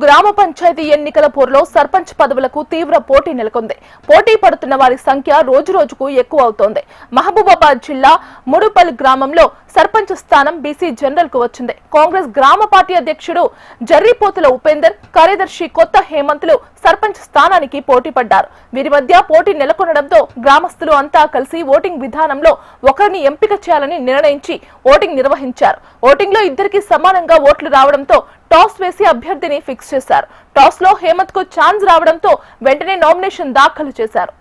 గ్రామ పంచాయతీ ఎన్నికల పోరులో సర్పంచ్ పదవులకు తీవ్ర పోటీ నెలకొంది. పోటీ పడుతున్న వారి సంఖ్య రోజురోజుకు ఎక్కువ అవుతోంది. మహబూబాబాద్ జిల్లా ముడుపల్ గ్రామంలో సర్పంచ్ స్థానం బీసీ జనరల్ కు వచ్చింది. కాంగ్రెస్ గ్రామ పార్టీ అధ్యక్షుడు జర్రిపోతుల ఉపేందర్, కార్యదర్శి కొత్త హేమంతులు సర్పంచ్ స్థానానికి పోటీ పడ్డారు. వీరి మధ్య పోటీ నెలకొనడంతో గ్రామస్తులు అంతా కలిసి ఓటింగ్ విధానంలో ఒకరిని ఎంపిక చేయాలని నిర్ణయించి ఓటింగ్ నిర్వహించారు. ఓటింగ్ లో ఇద్దరికి సమానంగా ఓట్లు రావడంతో టాస్ వేసి అభ్యర్థిని ఫిక్స్ చేశారు. టాస్ లో హేమంత్ కు ఛాన్స్ రావడంతో వెంటనే నామినేషన్ దాఖలు చేశారు.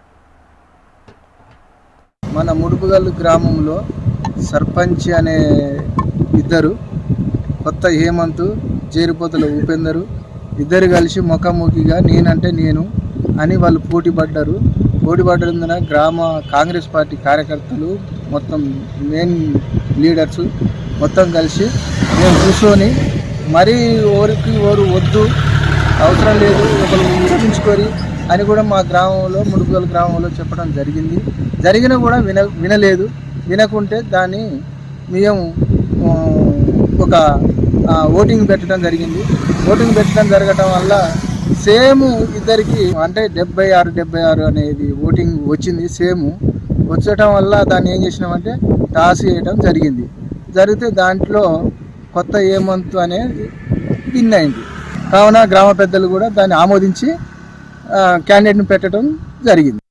మన ముడుపుగల్లు గ్రామంలో సర్పంచ్ అనే ఇద్దరు, కొత్త హేమంత్, జేరిపోతుల ఉపేందరు ఇద్దరు కలిసి ముఖాముఖిగా నేనంటే నేను అని వాళ్ళు పోటీ పడ్డారు. పోటీ పడ్డందున గ్రామ కాంగ్రెస్ పార్టీ కార్యకర్తలు మొత్తం మెయిన్ లీడర్స్ మొత్తం కలిసి మేము కూర్చొని మరీ ఓరికి ఓరు వద్దు, అవసరం లేదు, ఒకరు విరమించుకొని అని కూడా మా గ్రామంలో ముడుపుగల్లు గ్రామంలో చెప్పడం జరిగింది. జరిగినా కూడా వినలేదు. వినకుంటే దాన్ని మేము ఒక ఓటింగ్ పెట్టడం జరిగింది. ఓటింగ్ పెట్టడం జరగటం వల్ల సేమ్ ఇద్దరికి అంటే 76 అనేది ఓటింగ్ వచ్చింది. సేమ్ వచ్చటం వల్ల దాన్ని ఏం చేసినామంటే టాస్ వేయడం జరిగింది. జరిగితే దాంట్లో కొత్త హేమంత్ అనేది విన్ అయింది. కావున గ్రామ పెద్దలు కూడా దాన్ని ఆమోదించి క్యాండిడేట్ని పెట్టడం జరిగింది.